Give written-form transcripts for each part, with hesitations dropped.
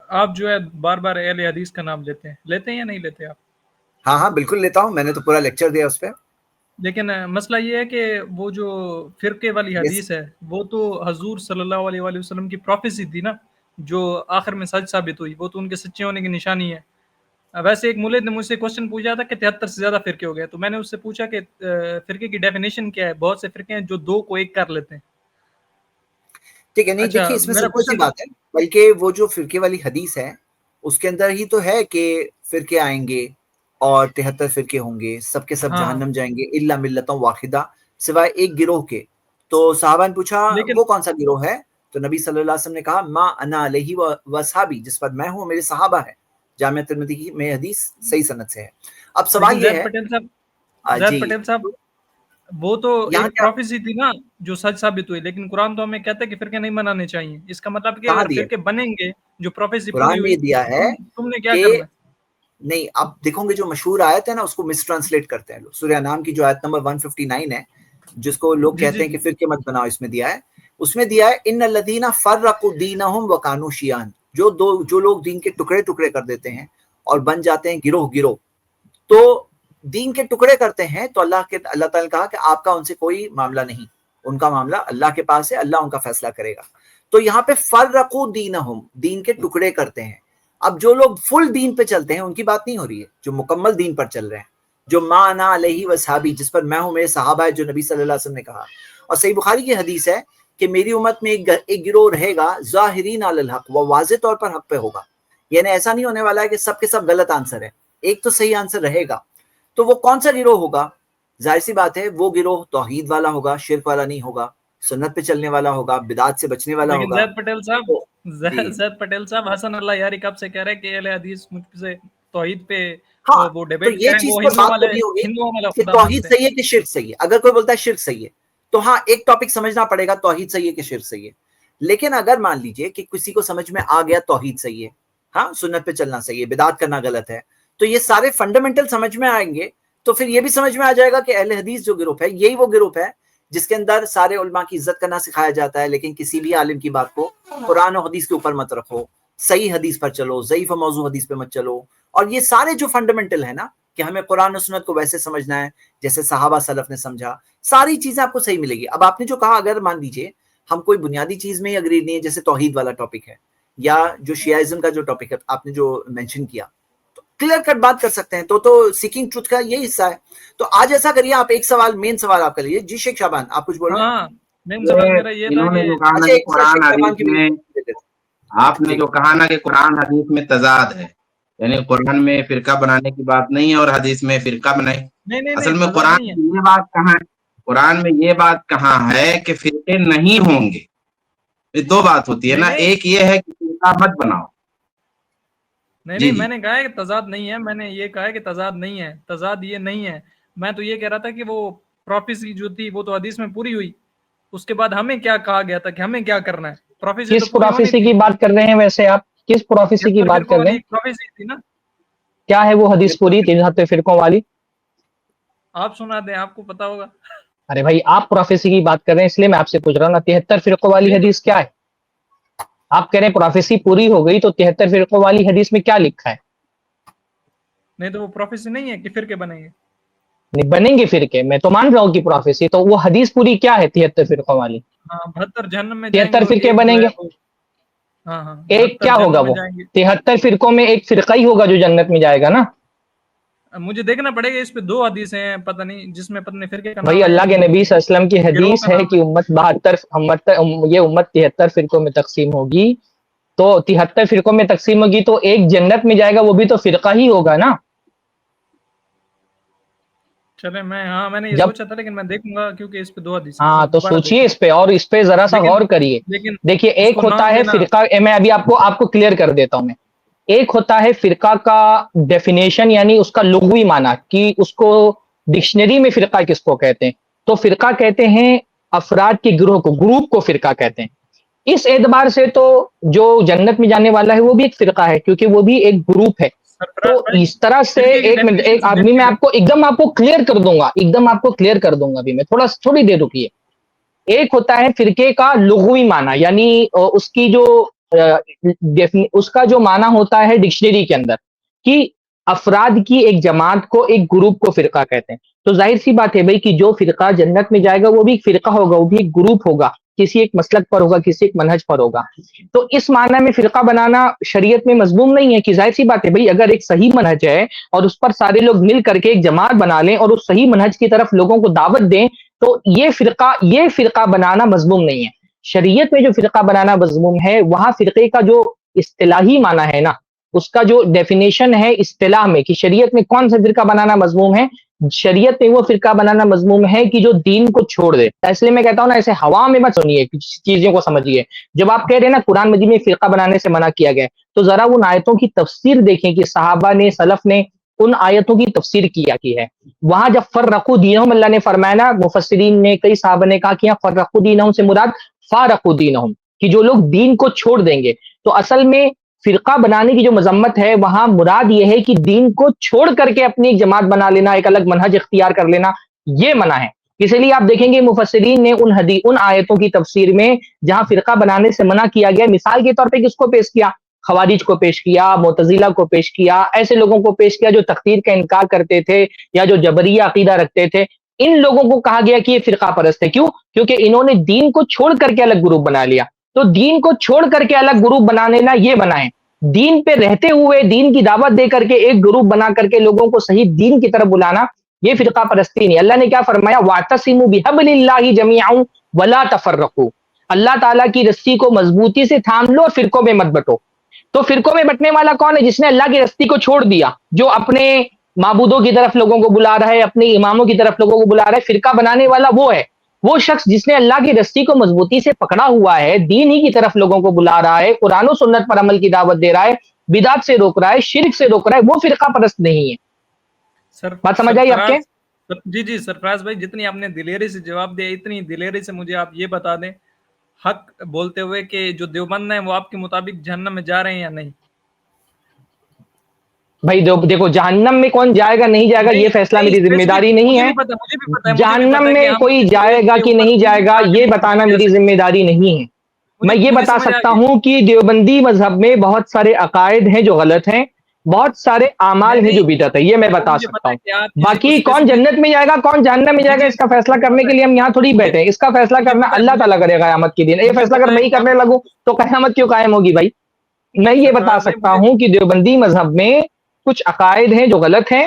آپ جو ہے بار بار اہل حدیث کا نام لیتے ہیں یا نہیں لیتے آپ؟ ہاں ہاں بالکل لیتا ہوں، میں نے تو پورا لیکچر دیا اس پہ. لیکن مسئلہ یہ ہے کہ وہ جو فرقے والی یس حدیث ہے وہ تو حضور صلی اللہ علیہ وآلہ وسلم کی پروفیسی تھی نا، جو آخر میں سچ ثابت ہوئی، وہ تو ان کے سچے ہونے کی نشانی ہے. ویسے ایک مولد نے مجھ سے کوشچن پوچھا تھا کہ 73 سے زیادہ فرقے ہو گئے، تو میں نے اس سے پوچھا کہ فرقے کی ڈیفینیشن کیا ہے. بہت سے فرقے ہیں جو دو کو ایک کر لیتے ہیں. ٹھیک ہے، نہیں اچھا دیکھیے اس میں میرا سمپل سی کوشچن تھا. بات ہے، بلکہ وہ جو فرقے والی حدیث ہے اس کے اندر ہی تو ہے کہ فرقے آئیں گے اور 73 فرقے ہوں گے، سب کے سب ہاں جہنم جائیں گے الا ملۃ واحدہ، سوائے ایک گروہ کے. تو صحابہ نے پوچھا لیکن وہ کون سا گروہ ہے؟ تو نبی صلی اللہ علیہ وسلم نے کہا ما انا علیہ واصحابی، جس پر میں ہوں میرے صحابہ ہیں. جامعہ ترمذی میں حدیث صحیح سند سے ہے. اب لیکن سوال یہ ہے زید جی پٹیل صاحب، وہ تو یہاں ایک کیا پروفیسی تھی نا جو سچ ثابت ہوئی، لیکن قرآن تو ہمیں کہتا ہے کہ فرقے نہیں بنانے چاہیے. اس کا مطلب کہ کہاں اگر دیا؟ فرقے بنیں گے جو پروفیسی پوری قرآن میں ہوئی، یہ دیا ہے تم نے کیا کہ کرنا ہے؟ نہیں، اب دیکھو گے جو مشہور آیت ہے نا اس کو مس ٹرانسلیٹ کرتے ہیں لوگ. سورہ انعام کی جو آیت نمبر 159 ہے، جس کو لوگ جی کہتے جی ہیں کہ جی فرقے مت بناؤ، اس میں دیا ہے، اس میں دیا ہے ان الذین فرقوا دینہم وکانوا شیعا، جو لوگ دین کے ٹکڑے ٹکڑے کر دیتے ہیں اور بن جاتے ہیں گروہ گروہ. تو دین کے ٹکڑے کرتے ہیں تو اللہ تعالیٰ نے کہا کہ آپ کا ان سے کوئی معاملہ نہیں، ان کا معاملہ اللہ کے پاس ہے، اللہ ان کا فیصلہ کرے گا. تو یہاں پہ فرقوا دینہم، دین کے ٹکڑے کرتے ہیں. اب جو لوگ فل دین پہ چلتے ہیں ان کی بات نہیں ہو رہی ہے، جو مکمل دین پر چل رہے ہیں، جو ما انا علیہ وصحابی، جس پر میں ہوں میرے صحابہ ہے، جو نبی صلی اللہ علیہ وسلم نے کہا. اور صحیح بخاری کی حدیث ہے کہ میری امت میں ایک گروہ رہے گا ظاہرین علی الحق، وہ واضح طور پر حق پہ ہوگا. یعنی ایسا نہیں ہونے والا ہے کہ سب کے سب غلط آنسر ہے، ایک تو صحیح آنسر رہے گا. تو وہ کون سا گروہ ہوگا؟ ظاہر سی بات ہے وہ گروہ توحید والا ہوگا، شرک والا نہیں ہوگا، سنت پہ چلنے والا ہوگا، بدعات سے بچنے والا لیکن ہوگا. زید پٹیل صاحب، تو جی زید پٹیل صاحب حسن اللہ یاری کب سے کہہ رہے ہیں کہ اہل حدیث مجھ سے توحید پہ ہاں، وہ تو ڈیبیٹ یہ کریں، چیز وہ پر بات ہونی ہوگی ہندوؤں والا کہ خدا توحید مانتے ہیں. صحیح ہے کہ شرک صحیح ہے. اگر کوئی بولتا ہے شرک صحیح ہے تو ہاں ایک ٹاپک سمجھنا پڑے گا توحید صحیح ہے کہ شرک صحیح ہے. لیکن اگر مان لیجئے کہ کسی کو سمجھ میں آ گیا توحید صحیح ہے، ہاں سنت پہ چلنا صحیح ہے، بدعات کرنا غلط ہے، تو یہ سارے فنڈامنٹل سمجھ میں آئیں گے. تو پھر یہ بھی سمجھ میں آ جائے گا کہ اہل حدیث جو گروپ ہے یہی وہ گروپ ہے جس کے اندر سارے علماء کی عزت کرنا سکھایا جاتا ہے، لیکن کسی بھی عالم کی بات کو قرآن و حدیث کے اوپر مت رکھو، صحیح حدیث پر چلو، ضعیف و موضوع حدیث پہ مت چلو. اور یہ سارے جو فنڈامنٹل ہے نا کہ ہمیں قرآن و سنت کو ویسے سمجھنا ہے جیسے صحابہ سلف نے سمجھا، ساری چیزیں آپ کو صحیح ملے گی. اب آپ نے جو کہا اگر مان لیجئے ہم کوئی بنیادی چیز میں ہی اگری نہیں ہے، جیسے توحید والا ٹاپک ہے یا جو شیعہ کا جو ٹاپک ہے آپ نے جو مینشن کیا، تو کلیئر کٹ بات کر سکتے ہیں. تو سیکنگ ٹروتھ کا یہی حصہ ہے. تو آج ایسا کریے آپ ایک سوال، مین سوال آپ کر لیجیے. جی شیخ شعبان آپ کچھ بول رہے ہیں؟ ہاں مین سوال میرا یہ تھا انہوں نے کہ جو کہا نا اچھا کہ ایک ساتھ قرآن شیخ شعبان حدیث کی میں، بھی آپ نے جی جو کہا نا کہ قرآن حدیث میں تضاد ہے، یعنی قرآن میں فرقہ بنانے کی بات نہیں ہے اور حدیث میں فرقہ بنائی. اصل میں تضاد قرآن نہیں ہے. میں یہ بات کہاں ہے؟ قرآن میں یہ بات کہاں ہے کہ فرقے نہیں ہوں گے؟ یہ دو بات ہوتی ہے نا، نہیں ایک یہ ہے کہ فرقہ مت بناؤ. نہیں جی جی میں نے کہا ہے کہ تضاد نہیں ہے، میں نے یہ کہا ہے کہ تضاد نہیں ہے، تضاد یہ نہیں ہے. میں تو یہ کہہ رہا تھا کہ وہ پروفیسی جو تھی وہ تو حدیث میں پوری ہوئی، اس کے بعد ہمیں کیا کہا گیا تھا کہ ہمیں کیا کرنا ہے. پروفیسی تو کس پوری ہونی پروفیسی تھی. کی بات کر رہے ہیں ویسے آپ؟ کس پروفیسی کی 73 بات فرقوں کر رہے والی ہیں؟ ایک پروفیسی تھی نا. کیا ہے وہ حدیث پوری 73 فرقوں والی؟ آپ سنا دیں، آپ کو پتا ہوگا. ارے بھائی آپ پروفیسی کی بات کر رہے ہیں اس لیے میں آپ سے پوچھ رہا ہوں نا 73 فرقوں والی نہیں تو حدیث کیا ہے؟ آپ کہہ رہے ہیں پروفیسی پوری ہو گئی تو 73 فرقوں والی حدیث میں کیا لکھا ہے؟ نہیں تو وہ پروفیسی نہیں ہے کہ فرقے بنیں گے. نہیں بنیں گے فرقے، میں تو مان رہا ہوں کہ پروفیسی، تو وہ حدیث پوری کیا ہے 73 فرقوں والی؟ ہاں 72 جہنم میں جائیں گے 73 اور فرقے ایک جو بنیں ہے گے، وہ، ہاں ہاں ایک 72 کیا ہوگا جہنم میں وہ؟ جائیں گے. 73 فرقوں میں ایک فرقہ ہی ہوگا جو جنت میں جائے گا نا. مجھے دیکھنا پڑے گا، اس پہ 2 حدیثیں ہیں پتہ نہیں، جس میں پتہ نہیں فرقے کا بھائی نام ہے یا اللہ کے نہیں نبی صلی اللہ علیہ وسلم کی گروہ حدیث کا ہے نام کہ امت 72 یہ امت 73 فرقوں میں تقسیم ہوگی، تو 73 فرقوں میں تقسیم ہوگی تو ایک جنت میں جائے گا، وہ بھی تو فرقہ ہی ہوگا نا. چلے میں نے یہ جب سوچا تھا، لیکن میں دیکھوں گا کیونکہ اس پہ 2 حدیثیں ہیں، ہاں میں تو دوبارہ سوچئے دیکھوں اس پہ، اور اس پہ ذرا گا. سا غور کریے. لیکن دیکھیے اس ایک کو ہوتا نام ہے دینا. فرقہ، میں ابھی آپ کو کلیئر کر دیتا ہوں. میں ایک ہوتا ہے فرقہ کا ڈیفینیشن، یعنی اس کا لغوی معنی کہ اس کو ڈکشنری میں فرقہ کس کو کہتے ہیں. تو فرقہ کہتے ہیں افراد کے گروہ کو، گروپ کو فرقہ کہتے ہیں. اس اعتبار سے تو جو جنت میں جانے والا ہے وہ بھی ایک فرقہ ہے، کیونکہ وہ بھی ایک گروپ ہے. تو سرفراز بھائی، اس طرح سے فرقے کی ایک منٹ، ڈیفینیشن سے ابھی دیکھیے میں ذرا. آپ کو کلیئر کر دوں گا، ابھی میں تھوڑی دیر رکیے. ایک ہوتا ہے فرقے کا لغوی معنی، یعنی اس کی جو اس کا جو معنی ہوتا ہے ڈکشنری کے اندر کہ افراد کی ایک جماعت کو، ایک گروپ کو فرقہ کہتے ہیں. تو ظاہر سی بات ہے بھائی کہ جو فرقہ جنت میں جائے گا وہ بھی ایک فرقہ ہوگا، وہ بھی ایک گروپ ہوگا، کسی ایک مسلک پر ہوگا، کسی ایک منہج پر ہوگا. تو اس معنی میں فرقہ بنانا شریعت میں مذموم نہیں ہے کہ ظاہر سی بات ہے بھائی اگر ایک صحیح منہج ہے اور اس پر سارے لوگ مل کر کے ایک جماعت بنا لیں اور اس صحیح منہج کی طرف لوگوں کو دعوت دیں تو یہ فرقہ بنانا مذموم نہیں ہے. شریعت میں جو فرقہ بنانا مذموم ہے وہاں فرقے کا جو اصطلاحی معنی ہے نا، اس کا جو ڈیفینیشن ہے اصطلاح میں کہ شریعت میں کون سا فرقہ بنانا مذموم ہے، شریعت میں وہ فرقہ بنانا مذموم ہے کہ جو دین کو چھوڑ دے. اس لیے میں کہتا ہوں نا ایسے ہوا میں مت سنیے، چیزوں کو سمجھیے. جب آپ کہہ رہے ہیں نا قرآن مجید میں فرقہ بنانے سے منع کیا گیا تو ذرا ان آیتوں کی تفسیر دیکھیں کہ صحابہ نے، سلف نے ان آیتوں کی تفسیر کیا کی ہے. وہاں جب فرقوا دینہم اللہ نے فرمایا نا، مفسرین نے، کئی صحابہ نے کہا کہ یہاں فرقوا دینہم سے مراد فارقوا دینہم، کہ جو لوگ دین کو چھوڑ دیں گے. تو اصل میں فرقہ بنانے کی جو مذمت ہے وہاں مراد یہ ہے کہ دین کو چھوڑ کر کے اپنی ایک جماعت بنا لینا، ایک الگ منہج اختیار کر لینا، یہ منع ہے. اسی لیے آپ دیکھیں گے مفسرین نے ان آیتوں کی تفسیر میں جہاں فرقہ بنانے سے منع کیا گیا، مثال کے طور پہ کس کو پیش کیا؟ خوارج کو پیش کیا، معتزلہ کو پیش کیا، ایسے لوگوں کو پیش کیا جو تقدیر کا انکار کرتے تھے یا جو جبریہ عقیدہ رکھتے تھے. ان لوگوں کو کہا گیا کہ یہ فرقہ پرست ہے. کیوں؟ کیونکہ انہوں نے دین کو چھوڑ کر کے الگ گروپ بنا لیا. تو دین کو چھوڑ کر کے الگ گروپ بنا لینا یہ بنائیں. دین پہ رہتے ہوئے دین کی دعوت دے کر کے ایک گروپ بنا کر کے لوگوں کو صحیح دین کی طرف بلانا یہ فرقہ پرستی نہیں. اللہ نے کیا فرمایا؟ وَاعْتَصِمُوا بِحَبْلِ اللَّهِ جَمِيعًا وَلَا تَفَرَّقُوا. اللہ تعالیٰ کی رسی کو مضبوطی سے تھام لو اور فرقوں میں مت بٹو. تو فرقوں میں بٹنے والا کون ہے؟ جس نے اللہ کی رسی کو چھوڑ دیا، جو اپنے معبودوں کی طرف لوگوں کو بلا رہا ہے، اپنے اماموں کی طرف لوگوں کو بلا رہا ہے. فرقہ بنانے والا وہ ہے، وہ شخص جس نے اللہ کی رسی کو مضبوطی سے پکڑا ہوا ہے، دین ہی کی طرف لوگوں کو بلا رہا ہے، قرآن و سنت پر عمل کی دعوت دے رہا ہے، بدعت سے روک رہا ہے، شرک سے روک رہا ہے، وہ فرقہ پرست نہیں ہے. بات سمجھ آئی آپ کے؟ جی سرفراز بھائی، جتنی آپ نے دلیری سے جواب دیا اتنی دلیری سے مجھے آپ یہ بتا دیں حق بولتے ہوئے کہ جو دیوبند ہیں وہ آپ کے مطابق جہنم میں جا رہے ہیں یا نہیں؟ بھائی دیکھو، جہنم میں کون جائے گا نہیں جائے گا یہ فیصلہ میری ذمہ داری نہیں ہے. جہنم میں کوئی جائے گا کہ نہیں جائے گا یہ بتانا میری ذمہ داری نہیں ہے. میں یہ بتا سکتا ہوں کہ دیوبندی مذہب میں بہت سارے عقائد ہیں جو غلط ہیں، بہت سارے اعمال ہیں جو بدعت ہے، یہ میں بتا سکتا ہوں. باقی کون جنت میں جائے گا کون جہنم میں جائے گا اس کا فیصلہ کرنے کے لیے ہم یہاں تھوڑی بیٹھے ہیں. اس کا فیصلہ کرنا اللہ تعالیٰ کرے گا قیامت کے دن. یہ فیصلہ اگر میں ہی کرنے لگوں تو قیامت کیوں قائم ہوگی بھائی؟ میں یہ بتا سکتا ہوں کہ دیوبندی مذہب میں کچھ عقائد ہیں جو غلط ہیں،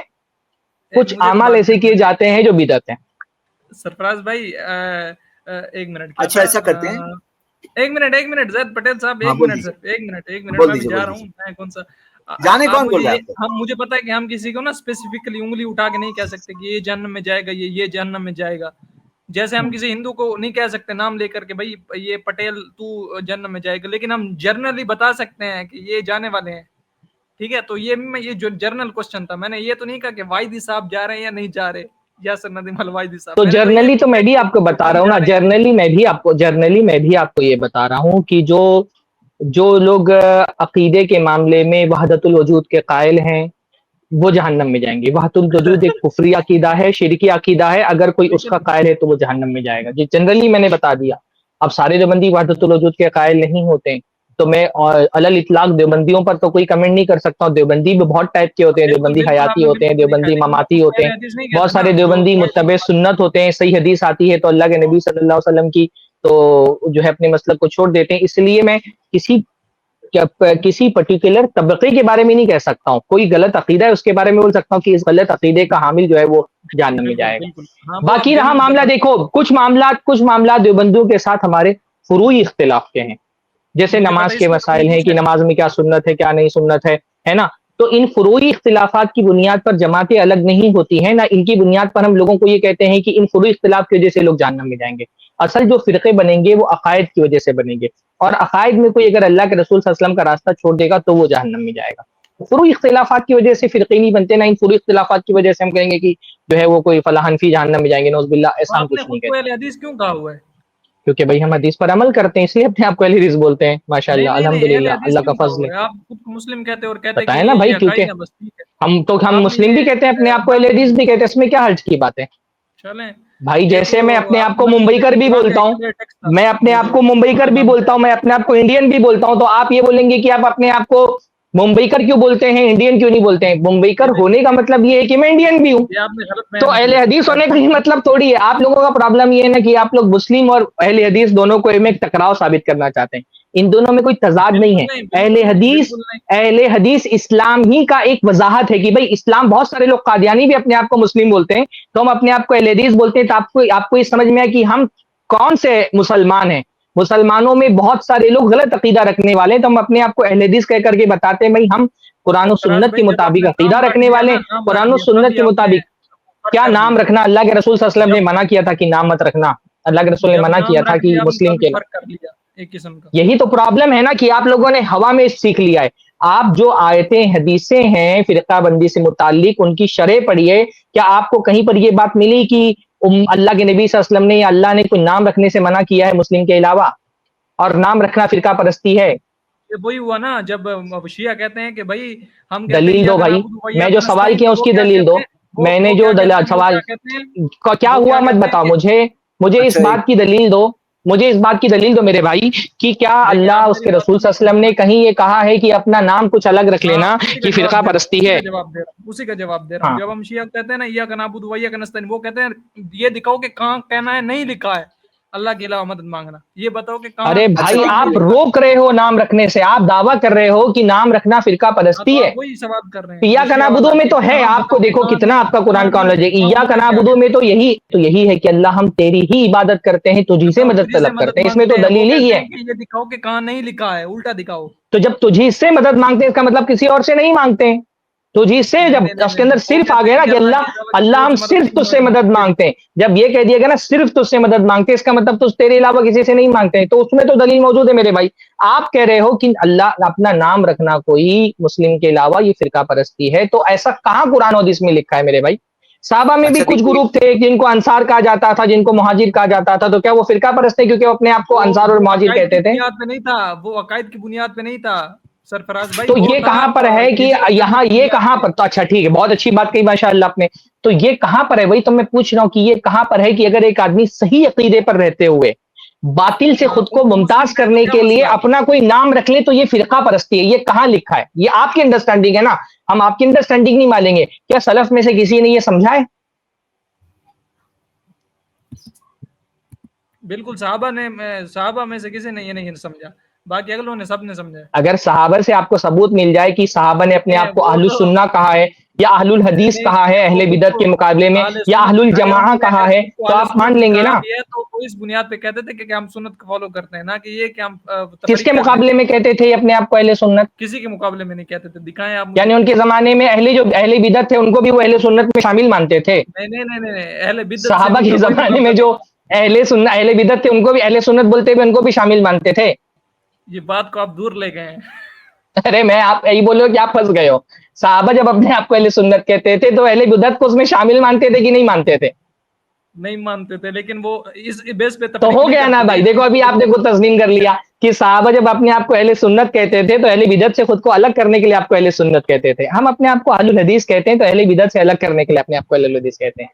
کچھ اعمال ایسے کیے جاتے ہیں جو بدعت ہیں. سرفراز بھائی ایک منٹ. اچھا ایسا کرتے ہیں، ایک منٹ زید پٹیل صاحب، ایک منٹ میں بھی جا رہا ہوں. میں کون سا جانے کون بول رہا ہے؟ مجھے پتا ہے کہ ہم کسی کو نا اسپیسیفکلی انگلی اٹھا کے نہیں کہہ سکتے کہ یہ جہنم میں جائے گا، یہ جہنم میں جائے گا. جیسے ہم کسی ہندو کو نہیں کہہ سکتے نام لے کر کے بھائی یہ پٹیل تو جہنم میں جائے گا، لیکن ہم جرنلی بتا سکتے ہیں کہ یہ جانے والے ہیں. ٹھیک ہے، تو یہ جو جرنل کوسچن تھا، میں نے یہ تو نہیں کہا کہ وائدی صاحب جا رہے ہیں یا نہیں جا رہے، یاسر ندیم الوائدی صاحب. تو جرنلی تو میں بھی آپ کو بتا رہا ہوں نا، جرنلی میں بھی آپ کو یہ بتا رہا ہوں کہ جو لوگ عقیدے کے معاملے میں وحدت الوجود کے قائل ہیں وہ جہنم میں جائیں گے. وحدت الوجود ایک کفری عقیدہ ہے، شرکی عقیدہ ہے. اگر کوئی اس کا قائل ہے تو وہ جہنم میں جائے گا. جی جنرلی میں نے بتا دیا. اب سارے دیوبندی وحدت الوجود کے قائل نہیں ہوتے تو میں علل اطلاق دیوبندیوں پر تو کوئی کمنٹ نہیں کر سکتا ہوں. دیوبندی بھی بہت ٹائپ کے ہوتے ہیں، دیوبندی حیاتی ہوتے ہیں، دیوبندی مماتی ہوتے ہیں، بہت سارے دیوبندی متبع سنت ہوتے ہیں. صحیح حدیث آتی ہے تو اللہ کے نبی صلی اللہ علیہ وسلم کی تو جو ہے اپنے مسلک کو چھوڑ دیتے ہیں. اس لیے میں کسی پرٹیکولر طبقے کے بارے میں نہیں کہہ سکتا ہوں. کوئی غلط عقیدہ ہے اس کے بارے میں بول سکتا ہوں کہ اس غلط عقیدے کا حامل جو ہے وہ جہنم میں جائے گا. باقی رہا معاملہ، دیکھو کچھ معاملات دیوبندیوں کے ساتھ ہمارے فروعی اختلاف کے ہیں. جیسے نماز کے مسائل ہیں کہ نماز میں کیا سنت ہے کیا نہیں سنت ہے نا. تو ان فروعی اختلافات کی بنیاد پر جماعتیں الگ نہیں ہوتی ہیں، نہ ان کی بنیاد پر ہم لوگوں کو یہ کہتے ہیں کہ ان فروعی اختلاف کی وجہ سے لوگ جہنم میں جائیں گے. اصل جو فرقے بنیں گے وہ عقائد کی وجہ سے بنیں گے، اور عقائد میں کوئی اگر اللہ کے رسول صلی اللہ علیہ وسلم کا راستہ چھوڑ دے گا تو وہ جہنم میں جائے گا. فروعی اختلافات کی وجہ سے فرقے نہیں بنتے، نہ ان فروعی اختلافات کی وجہ سے ہم کہیں گے کہ جو ہے وہ کوئی فلاں حنفی جہنم میں جائیں گے. نعوذ باللہ، ایسا ہم کچھ نہیں کہتے. اہل حدیث کیوں کہا ہوا ہے؟ کیونکہ بھائی ہم حدیث پر عمل کرتے ہیں، اس لیے اپنے آپ کو اہل حدیث بولتے ہیں. ماشاءاللہ، الحمدللہ، اللہ کا فضل ہے. آپ خود مسلم کہتے اور کہتے بتائیں نا بھائی، کیونکہ ہم مسلم بھی کہتے ہیں، اپنے آپ کو اہل حدیث بھی کہتے ہیں. اس میں کیا حرج کی بات ہے؟ چلیں بھائی جیسے تو میں اپنے آپ کو آپ ممبئی کر بھی بولتا ہوں، میں اپنے آپ کو ممبئی کر بھی بولتا ہوں، میں اپنے آپ کو انڈین بھی بولتا ہوں، تو آپ یہ بولیں گے کہ آپ اپنے آپ کو ممبئی کر کیوں بولتے ہیں، انڈین کیوں نہیں بولتے ہیں؟ ممبئی کر ہونے کا مطلب یہ ہے کہ میں انڈین بھی ہوں. یہ آپ نے غلط تو بیان اہل کیا حدیث سر. ہونے کا ہی مطلب تھوڑی ہے. آپ لوگوں کا پرابلم یہ ہے نا کہ آپ لوگ مسلم اور اہل حدیث دونوں کو میں ایک ٹکراؤ ثابت کرنا چاہتے ہیں. ان دونوں میں کوئی تضاد نہیں ہے. اہل حدیث اسلام ہی کا ایک وضاحت ہے کہ بھائی اسلام، بہت سارے لوگ قادیانی بھی اپنے آپ کو مسلم بولتے ہیں، تو ہم اپنے آپ کو اہل حدیث بولتے ہیں. تو آپ کو یہ سمجھ میں ہے کہ ہم کون سے مسلمان ہیں. مسلمانوں میں بہت سارے لوگ غلط عقیدہ رکھنے والے ہیں، تو ہم اپنے آپ کو اہل حدیث کہہ کر کے بتاتے ہیں بھائی ہم قرآن و فراز سنت کے بھائی جب آپ مطابق نے عقیدہ نام رکھ رکھنے دیا والے نا، ہیں، نام رکھ قرآن و دیا سنت تبھی کے آپ نے مطابق. فرق کیا کر نام دیا. رکھنا؟ اللہ کے رسول صلی اللہ علیہ وسلم نے جب منع کیا تھا کہ نام مت رکھنا. اللہ کے رسول نے جب منع کیا نام تھا رکھ کہ دیا ہم مسلم تبھی کے. فرق کر لیا ایک قسم کا. یہی تو پرابلم ہے نا کہ آپ لوگوں نے ہوا میں سیکھ لیا ہے. آپ جو آیتیں حدیثیں ہیں فرقہ بندی سے متعلق، ان کی شرح پڑھیے. کیا آپ کو کہیں پر یہ بات ملی کہ اللہ کے نبی صلی اللہ علیہ وسلم نے یا اللہ نے کوئی نام رکھنے سے منع کیا ہے مسلم کے علاوہ، اور نام رکھنا فرقہ پرستی ہے؟ یہ وہی ہوا نا جب شیعہ کہتے ہیں کہ بھائی ہم کہتے ہیں دلیل دو ایاک بھائی. نعبد و میں ایاک جو سوال نستعین، کیا تو اس وہ کی کیا دلیل کہتے دو. ہیں، میں نے وہ جو کیا کہتے ہیں، وہ سوال کیا کہتے ہیں، کیا وہ ہوا کیا مت کہتے ہیں بتاؤ کہ مجھے اس اچھا بات کی دلیل دو. مجھے اس بات کی دلیل دو میرے بھائی کہ کیا دیکھیں اللہ آپ اس میری کے بات رسول صلی اللہ علیہ وسلم نے کہیں یہ کہا ہے کہ اپنا نام کچھ الگ رکھ ہاں لینا اسی کا کہ جواب فرقہ دے رہا ہوں، پرستی ہے؟ اسی کا جواب دے رہا ہوں. ہاں. جب ہم شیعہ کہتے ہیں نا ایاک نعبد و ایاک نستعین، وہ کہتے ہیں یہ دکھاؤ کہ کہاں کہنا ہے نہیں لکھا ہے اللہ کے علاوہ مدد مانگنا. یہ بتاؤ کہ کہاں ارے اچھا بھائی ٹھیک قرآن میں آپ لکھا ہے. روک رہے ہو نام رکھنے سے. آپ دعویٰ کر رہے ہو کہ نام رکھنا فرقہ ہاں تو پرستی ہے. آپ وہی سوال کر رہے ہیں جو ایاک شیعہ والا نعبدو میں کہ تو ہے. کہاں آپ کو بتاؤ کہ دیکھو کہاں کتنا نہیں، آپ کا کہاں قرآن کا نہیں، نالج ہے. کہاں ایاک منع کیا نعبدو گیا. میں تو یہی ہے کہ اللہ ہم تیری ہی عبادت کرتے ہیں، تجھی سے بتاؤ مدد تجھی سے طلب مدد کرتے ہیں. اس میں مانگتے تو ہیں، وہ دلیل ہی کہتے ہے. ہیں کہ یہ دکھاؤ کہ کہاں نہیں لکھا ہے، الٹا دکھاؤ. تو جب تجھی سے مدد مانگتے ہیں اس کا مطلب کسی اور سے نہیں مانگتے ہیں. تجھی سے نہیں جب نہیں نہیں اس کے نہیں اندر نہیں. وہ صرف آ کہتے گیا ہیں نا کہ کہ اللہ کے علاوہ اللہ کسی اور ہم سے مدد صرف نہیں تجھ سے مانگنی، مدد یہ مانگتے دکھاؤ. ہیں، جب یہ کہہ دیا گیا نا صرف تجھ سے مدد مانگتے ہیں، اس کا مطلب تجھ تیرے علاوہ کسی سے نہیں مانگتے ہیں. تو اس میں تو دلیل موجود ہے میرے بھائی. آپ کہہ رہے ہو کہ اللہ اپنا نام رکھنا کوئی مسلم کے علاوہ یہ فرقہ پرستی ہے. تو ایسا کہاں قرآن و حدیث میں لکھا ہے میرے بھائی؟ صحابہ میں بھی اچھا کچھ دیکھیے، گروپ تھے جن کو انصار کہا جاتا تھا، جن کو مہاجر کہا جاتا تھا. تو کیا وہ فرقہ پرست تھے کیونکہ وہ اپنے آپ کو انصار اور وہ مہاجر عقائد کی کہتے تھے؟ بنیاد پہ نہیں تھا، وہ عقائد کی بنیاد پہ نہیں تھا سرفراز بھائی، تو وہ یہ تھا کہاں پر ہے کہ ہجرت کرنے یہاں کی یہ بنیاد کہاں پہ. پر؟ تو اچھا ٹھیک ہے، بہت اچھی بات کہی ماشاء اللہ آپ نے. تو یہ کہاں پر ہے؟ وہی تو میں پوچھ رہا ہوں کہ یہ کہاں پر ہے کہ اگر ایک آدمی صحیح عقیدے پر رہتے ہوئے باطل سے ہاں خود ان کو مسلم ممتاز کہیں تو کرنے کیا کے لیے مسئلہ ہے؟ اپنا کوئی نام رکھ لے تو یہ فرقہ پرستی ہے؟ یہ کہاں لکھا ہے؟ یہ آپ کی انڈرسٹینڈنگ ہے نا، ہم آپ کی انڈرسٹینڈنگ نہیں مانیں گے. کیا سلف میں سے کسی نے یہ سمجھا ہے؟ بالکل صحابہ میں سے کسی نے یہ نہیں سمجھا، باقی اگلوں نے سب نے سمجھا ہے. اگر صحابہ سے آپ کو ثبوت مل جائے کہ صحابہ نے اپنے دیکھیں آپ کو وہ اہل تو السنہ کہا ہے یا اہل نہیں الحدیث نہیں کہا ہے وہ اہل ان بدعت کو کے مقابلے میں، اہل یا اہل سنت، اگر الجماعہ انہوں نے کہا ہے، ان کو تو اہل آپ مان سنت لیں گے کہا نا. بھی ہے تو وہ اس بنیاد پہ کہتے تھے کہ ہم سنت کو فالو کرتے ہیں، نہ کہ یہ کہ ہم کس کے تفریق کرتے ہیں. مقابلے میں کہتے تھے اپنے آپ کو اہل سنت؟ کسی کے مقابلے میں نہیں کہتے تھے، دکھائیں آپ مجھے. یعنی ان کے زمانے میں اہل بدعت تھے ان کو بھی وہ اہل سنت میں شامل مانتے تھے؟ نہیں نہیں نہیں نہیں نہیں، اہل بدعت سے صحابہ ان کے کا کوئی زمانے میں مقابلہ جو نہیں. اہل بدعت تھے ان کو بھی اہل سنت بولتے ہوئے ان کو بھی شامل مانتے تھے. یہ بات کو آپ دور لے گئے ہیں. ارے میں آپ یہی بولو کہ آپ پھنس گئے ہو. صحابہ جب اپنے آپ کو اہل سنت کہتے تھے تو اہل بدعت کو اس میں شامل مانتے تھے کہ نہیں مانتے تھے؟ نہیں مانتے تھے، لیکن وہ اس بیس پہ تو تفریق ہو نہیں گیا نا کرتے تھے. بھائی. دیکھو ابھی آپ نے خود تسلیم کر لیا کہ صحابہ جب اپنے آپ کو اہل سنت کہتے تھے تو اہل بدعت سے خود کو الگ کرنے کے لیے آپ کو اہل سنت کہتے تھے. ہم اپنے آپ کو اہل الحدیث کہتے ہیں تو اہل بدعت سے الگ کرنے کے لیے اپنے آپ کو اہل الحدیث کہتے ہیں.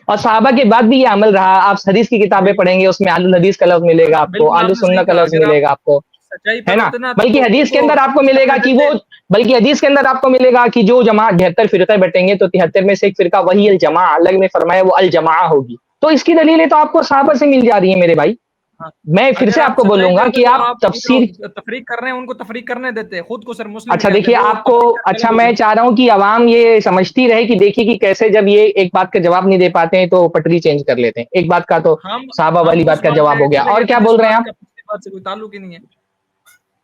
اور صحابہ کے بعد بھی یہ عمل رہا. آپ حدیث کی کتابیں بالکل پڑھیں گے اس میں اہل الحدیث کا لفظ ملے گا آپ کو، بالکل اہل آپ نے صحیح سنت کا کہا. لفظ اگر آپ ملے گا آپ کو، سچائی ہے پر نا. ہوتے نا بلکہ تو حدیث کے وہ اندر آپ کو کر ملے گا لیتے کہ تھے. بلکہ حدیث کے اندر آپ کو ملے گا کہ جو جماعت 73 فرقے بٹیں گے تو 73 میں سے ایک فرقہ وہی الجماع، اللہ نے فرمایا وہ الجماع ہوگی. تو اس کی دلیلیں تو آپ کو صحابہ سے مل جا رہی ہیں میرے بھائی. ہاں. میں پھر اگر سے آپ آپ کو سچائی بولوں پہ گا ہوتے کہ تو آپ آپ تفسیر. جو تفریق کر رہے ہیں ان کو تفریق کرنے دیتے، خود کو صرف مسلم اچھا کہتے. دیکھیے، وہ آپ کو تفریق کر کے اچھا الگ ہو میں گئے. چاہ رہا ہوں کہ عوام یہ سمجھتی رہے کہ دیکھیے کہ کیسے جب یہ ایک بات کا جواب نہیں دے پاتے ہیں تو پٹری چینج کر لیتے ہیں. ایک بات کا تو ہم صحابہ ہم والی اس بات کا بات جواب پہ ہو گیا. چلے اور گئے کیا تھے جس بول رہے ہیں بات آپ؟ کا پچھلی بات سے کوئی تعلق ہی نہیں ہے.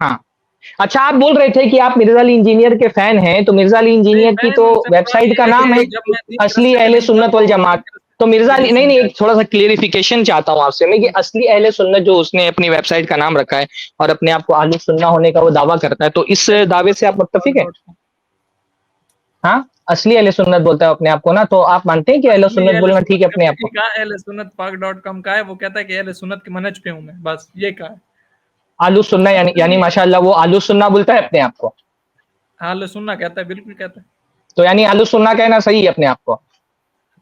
ہاں. اچھا آپ بول رہے تھے کہ آپ مرزا علی انجینئر کے فین ہیں، تو مرزا علی نہیں، انجینئر کی فین تو سے ویب مراد سائٹ کا یہ ہے نام ہے کہ جب میں دین کے اصلی راستے پہ اہل نہیں تھا سنت تو والجماعت. دین کے راستے تو مرزا میری علی نہیں سمجھائے. تھوڑا سا کلیریفیکیشن چاہتا ہوں آپ سے میں کہ اصلی اہل سنت جو اس نے اپنی ویب سائٹ کا نام رکھا ہے اور اپنے آپ کو اہل سنت ہونے کا وہ دعویٰ کرتا ہے، تو اس دعوے سے آپ متفق ہیں؟ ہاں، اصلی اہل سنت بولتا ہے اپنے آپ کو نا، تو آپ مانتے ہیں کہ اہل اصلی سنت اہل بولنا ٹھیک سنت ہے اپنے کبھی آپ کو؟ نہیں کہا. اہل سنت پاک.com کا ہے، وہ کہتا ہے کہ اہل سنت کے منہج پہ ہوں میں، بس یہ کہا ہے. آلو سننا یعنی ماشاء اللہ وہ آلو سننا بولتا ہے اپنے آپ کو؟ اہل سنت کہتا ہے، بالکل کہتا ہے. تو یعنی آلو سننا کہنا صحیح ہے اپنے آپ کو؟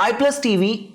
iPlus TV